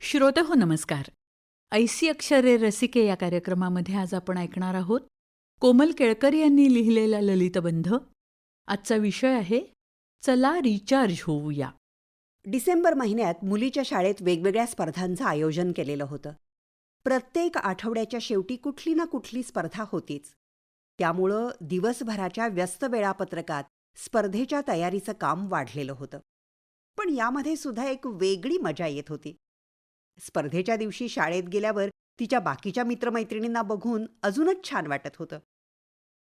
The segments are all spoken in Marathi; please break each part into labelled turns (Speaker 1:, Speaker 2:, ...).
Speaker 1: श्रोतेहो नमस्कार. ऐसी अक्षरे रसिके या कार्यक्रमामध्ये आज आपण ऐकणार आहोत कोमल केळकर यांनी लिहिलेला ललितबंध. आजचा विषय आहे चला रिचार्ज होऊया.
Speaker 2: डिसेंबर महिन्यात मुलीच्या शाळेत वेगवेगळ्या स्पर्धांचं आयोजन केलेलं होतं. प्रत्येक आठवड्याच्या शेवटी कुठली ना कुठली स्पर्धा होतीच. त्यामुळं दिवसभराच्या व्यस्त वेळापत्रकात स्पर्धेच्या तयारीचं काम वाढलेलं होतं. पण यामध्ये सुद्धा एक वेगळी मजा येत होती. स्पर्धेच्या दिवशी शाळेत गेल्यावर तिच्या बाकीच्या मित्रमैत्रिणींना बघून अजूनच छान वाटत होतं.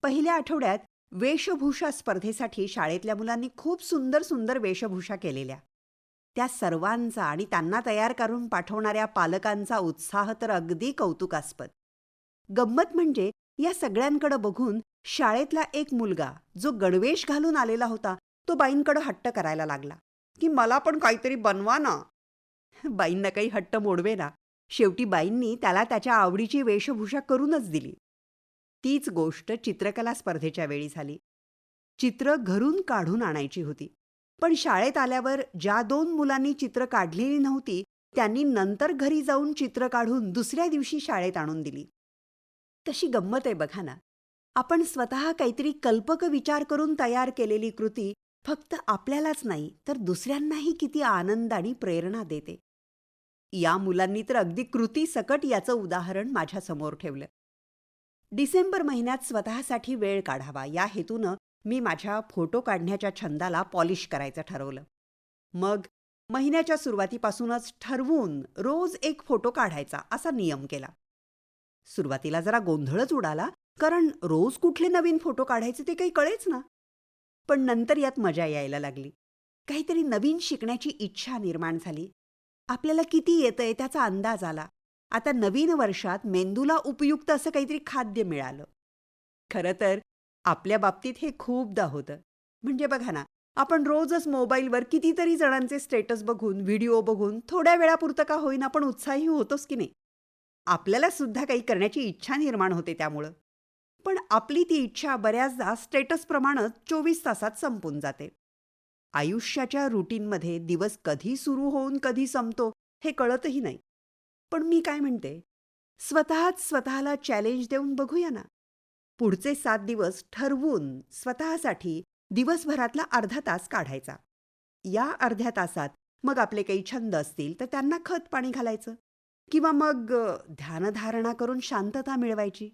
Speaker 2: पहिल्या आठवड्यात वेशभूषा स्पर्धेसाठी शाळेतल्या मुलांनी खूप सुंदर सुंदर वेशभूषा केलेल्या. त्या सर्वांचा आणि त्यांना तयार करून पाठवणाऱ्या पालकांचा उत्साह तर अगदी कौतुकास्पद. गंमत म्हणजे या सगळ्यांकडे बघून शाळेतला एक मुलगा जो गणवेश घालून आलेला होता तो बाईंकडे हट्ट करायला लागला की मला पण काहीतरी बनवा ना. बाईंना काही हट्ट मोडवे ना. शेवटी बाईंनी त्याला त्याच्या आवडीची वेशभूषा करूनच दिली. तीच गोष्ट चित्रकला स्पर्धेच्या वेळी झाली. चित्र घरून काढून आणायची होती. पण शाळेत आल्यावर ज्या 2 मुलांनी चित्र काढलेली नव्हती त्यांनी नंतर घरी जाऊन चित्र काढून दुसऱ्या दिवशी शाळेत आणून दिली. कशी गंमत आहे बघा ना. आपण स्वतः काहीतरी कल्पक विचार करून तयार केलेली कृती फक्त आपल्यालाच नाही तर दुसऱ्यांनाही किती आनंद आणि प्रेरणा देते. या मुलांनी तर अगदी कृती सकट याचं उदाहरण माझ्यासमोर ठेवलं. डिसेंबर महिन्यात स्वतःसाठी वेळ काढावा या हेतूनं मी माझ्या फोटो काढण्याच्या छंदाला पॉलिश करायचं ठरवलं. मग महिन्याच्या सुरुवातीपासूनच ठरवून रोज एक फोटो काढायचा असा नियम केला. सुरुवातीला जरा गोंधळच उडाला कारण रोज कुठले नवीन फोटो काढायचे ते काही कळेच ना. पण नंतर यात मजा यायला लागली. काहीतरी नवीन शिकण्याची इच्छा निर्माण झाली. आपल्याला किती येतंय त्याचा अंदाज आला. आता नवीन वर्षात मेंदूला उपयुक्त असं काहीतरी खाद्य मिळालं. खरं तर आपल्या बाबतीत हे खूपदा होतं. म्हणजे बघा ना, आपण रोजच मोबाईलवर कितीतरी जणांचे स्टेटस बघून व्हिडिओ बघून थोड्या वेळापुरतं का होईना पण उत्साही होतोच की नाही. आपल्याला सुद्धा काही करण्याची इच्छा निर्माण होते त्यामुळं. पण आपली ती इच्छा बऱ्याचदा स्टेटसप्रमाणेच 24 तासात संपून जाते. आयुष्याच्या रुटीनमध्ये दिवस कधी सुरू होऊन कधी संपतो हे कळतही नाही. पण मी काय म्हणते, स्वतःच स्वतःला चॅलेंज देऊन बघूया ना. पुढचे 7 दिवस ठरवून स्वतःसाठी दिवसभरातला अर्धा तास काढायचा. या अर्ध्या तासात मग आपले काही छंद असतील तर त्यांना खत पाणी घालायचं किंवा मग ध्यानधारणा करून शांतता मिळवायची.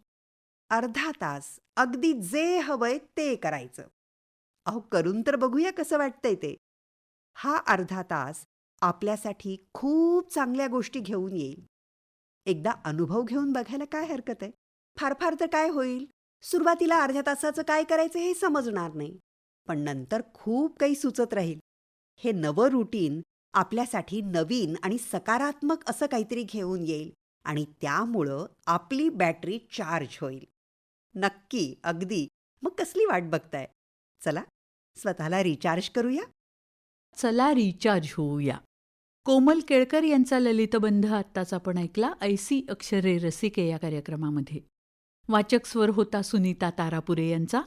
Speaker 2: अर्धा तास अगदी जे हवंय ते करायचं. अहो करून तर बघूया कसं वाटतंय ते. हा अर्धा तास आपल्यासाठी खूप चांगल्या गोष्टी घेऊन येईल. एकदा अनुभव घेऊन बघायला काय हरकत आहे. फार फार तर काय होईल, सुरुवातीला अर्ध्या तासाचं काय करायचं हे समजणार नाही. पण नंतर खूप काही सुचत राहील. हे नवं रुटीन आपल्यासाठी नवीन आणि सकारात्मक असं काहीतरी घेऊन येईल आणि त्यामुळं आपली बॅटरी चार्ज होईल. नक्की, अगदी. मग कसली वाट बघताय? चला, स्वतःला रिचार्ज करूया.
Speaker 1: चला रिचार्ज होऊया. कोमल केळकर यांचा ललितबंध आत्ताच आपण ऐकला ऐसी अक्षरे रसिके या कार्यक्रमामध्ये. वाचक स्वर होता सुनीता तारापुरे यांचा.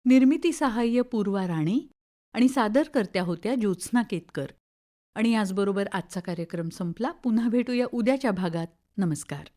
Speaker 1: निर्मिती सहाय्य पूर्वा राणे आणि सादरकर्त्या होत्या ज्योत्स्ना केतकर. आणि याचबरोबर आजचा कार्यक्रम संपला. पुन्हा भेटूया उद्याच्या भागात. नमस्कार.